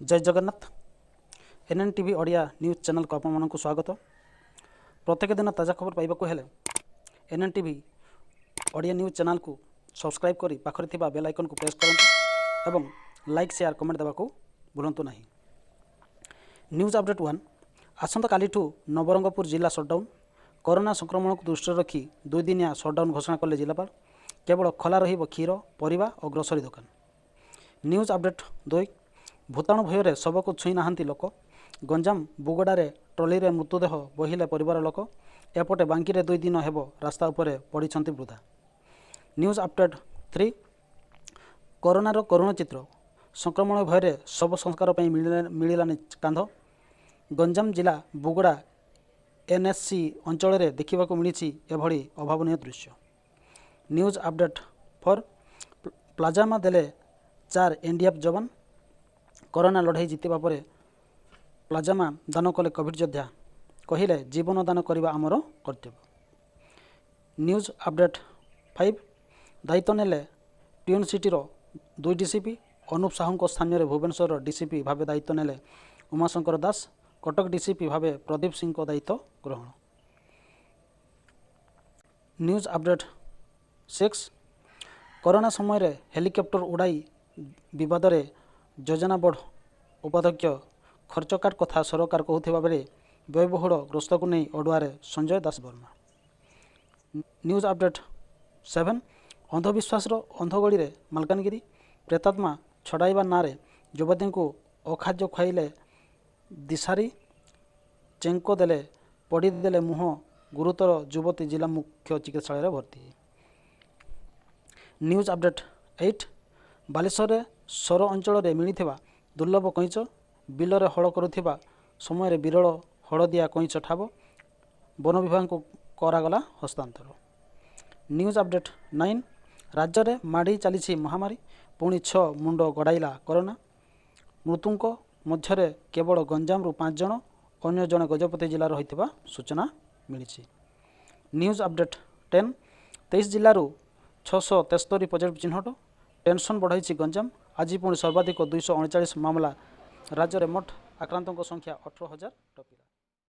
जय Jagannath. N.Ntv Odia news channel को आपण को स्वागत। प्रत्येक दिन ताजा खबर पाइबा हेले N.Ntv ओडिया न्यूज चैनल को सब्सक्राइब करी पाखरे थिबा बेल आइकन को प्रेस करंतु एवं लाइक शेयर कमेंट देबा को भूलंतु नहीं। न्यूज अपडेट 1 आसंता कालीठू नवरंगपुर जिला सटडाउन। कोरोना संक्रमण को दृष्टि रखी 2 दिनिया सटडाउन घोषणा कले जिलापाल। केवल खोला रहिबो क्षीर परिवा और ग्रोसरी दुकान। न्यूज अपडेट 2 भूताणु भयर शव को छुई नाहांती लोक। गंजाम बुगड़ारे ट्रली रे मृतदेह बहिले परिवार लोक। एपटे बांकीरे 2 दिन हेबो रास्ता उपरे पड़िछंती वृद्धा। न्यूज अपडेट 3 कोरोनार करुण चित्र। संक्रमण भयर शव संस्कार पई मिलिलानी कांध। गंजाम जिला बुगड़ा NSC अंचल रे देखिबा को मिलिछि एभଳି अभावनीय दृश्य। न्यूज अपडेट 4 प्लाजामा देले 4 NDF जवान। कोरोना लड़ाई जीतवा पर प्लाजामा दान कले कोविड योद्धा। कहिले जीवन दान करने आमर कर्तव्य। न्यूज अपडेट 5 दायित्व नेले ट्यून सिटीर 2 DCP। अनुप साहू स्थान भुवनेश्वर DCP भाव दायित्व नेले उमाशंकर दास। कटक DCP भाव प्रदीप सिंह दायित्व ग्रहण। न्यूज अपडेट 6 कोरोना समय हेलिकप्टर उड़ाई विवाद रे योजना बोर्ड उपाध्यक्ष खर्च काट कथा सरकार कहूथिबा बेले व्ययबहुल ग्रस्त को नहीं अडुआरे संजय दास वर्मा। न्यूज अपडेट 7 अंधविश्वास अंधगड़ी रे मालकानगिरी। प्रेतात्मा छड़ाइबा नारे युवती को अखाद्य खुआइले दिशारी चेंको देले पड़ीदेले मुह। गुरुतर युवती जिला मुख्य चिकित्सालय भर्ती। न्यूज अपडेट 8 बालेश्वर सौर अंचल रे मिलिथिबा दुर्लभ कईच। बिल रे हल करुथिबा समय विरल हलदिया कईच ठाब वन विभाग को करागला हस्तांतर। न्यूज अपडेट 9 राज्य रे माड़ी चली महामारी। पुणी 6 मुंड गड़ाइला कोरोना। मृतुंक मध्यरे केवल गंजाम 5 जन अन्य जन गजपति जिलार होइथिबा सूचना मिली। न्यूज अपडेट 10 23 जिलूर 673 पॉजिटिव चिन्हट। टेंशन बढ़ाई गंजाम। आज पुणी सर्वाधिक 239 मामला। राज्य में मोट आक्रांतों संख्या 18,000 टपिला।